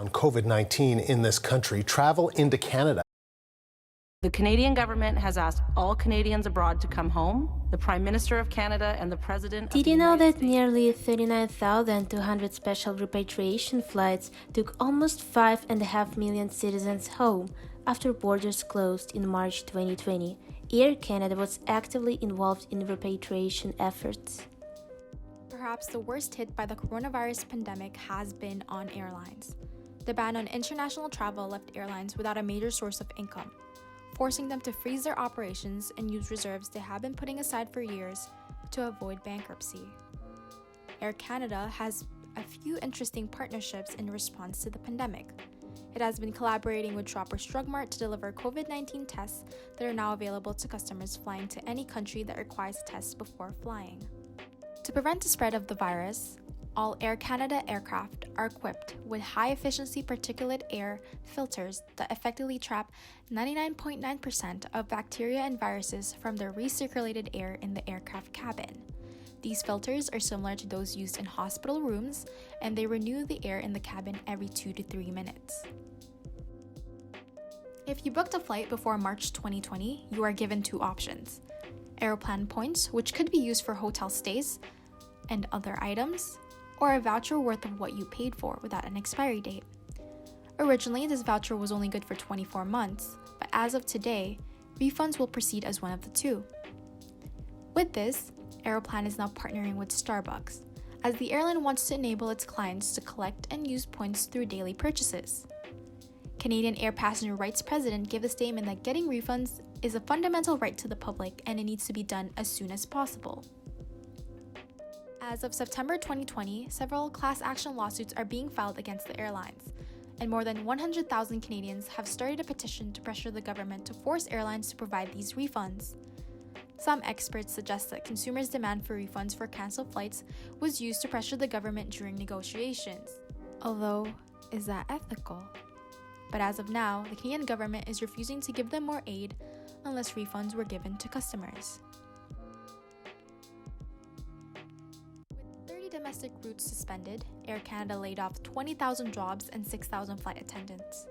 On COVID-19 in this country, travel into Canada. The Canadian government has asked all Canadians abroad to come home. The Prime Minister of Canada and the President of Did the you know United that nearly 39,200 special repatriation flights took almost 5.5 million citizens home after borders closed in March 2020? AirCanada was actively involved in repatriation efforts. Perhaps the worst hit by the coronavirus pandemic has been on airlines. The ban on international travel left airlines without a major source of income, forcing them to freeze their operations and use reserves they have been putting aside for years to avoid bankruptcy. AirCanada has a few interesting partnerships in response to the pandemic. It has been collaborating with Shoppers Drug Mart to deliver COVID-19 tests that are now available to customers flying to any country that requires tests before flying. To prevent the spread of the virus, all AirCanada aircraft are equipped with high-efficiency particulate air filters that effectively trap 99.9% of bacteria and viruses from the recirculated air in the aircraft cabin. These filters are similar to those used in hospital rooms, and they renew the air in the cabin every 2 to 3 minutes. If you booked a flight before March 2020, you are given two options: Aeroplan points, which could be used for hotel stays and other items, or a voucher worth of what you paid for without an expiry date. Originally, this voucher was only good for 24 months, but as of today, refunds will proceed as one of the two. With this, Aeroplan is now partnering with Starbucks, as the airline wants to enable its clients to collect and use points through daily purchases. Canadian Air Passenger Rights President gave a statement that getting refunds is a fundamental right to the public and it needs to be done as soon as possible. As of September 2020, several class action lawsuits are being filed against the airlines, and more than 100,000 Canadians have started a petition to pressure the government to force airlines to provide these refunds. Some experts suggest that consumers' demand for refunds for cancelled flights was used to pressure the government during negotiations. Although, is that ethical? But as of now, the Canadian government is refusing to give them more aid unless refunds were given to customers. With 30 domestic routes suspended, AirCanada laid off 20,000 jobs and 6,000 flight attendants.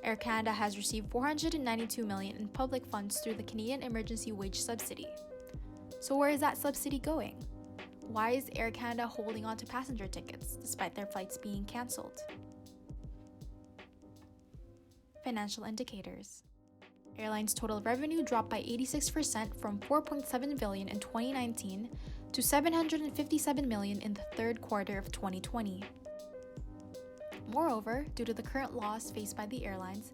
AirCanada has received $492 million in public funds through the Canadian Emergency Wage Subsidy. So where is that subsidy going? Why is AirCanada holding on to passenger tickets despite their flights being cancelled? Financial indicators. Airlines' total revenue dropped by 86% from $4.7 billion in 2019 to $757 million in the third quarter of 2020. Moreover, due to the current loss faced by the airlines,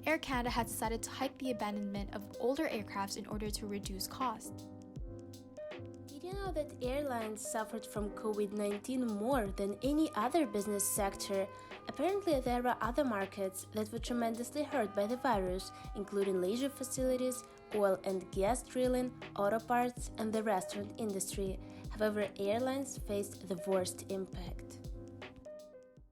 AirCanada has decided to hike the abandonment of older aircrafts in order to reduce costs. Did you know that airlines suffered from COVID-19 more than any other business sector? Apparently, there were other markets that were tremendously hurt by the virus, including leisure facilities, oil and gas drilling, auto parts, and the restaurant industry. However, airlines faced the worst impact.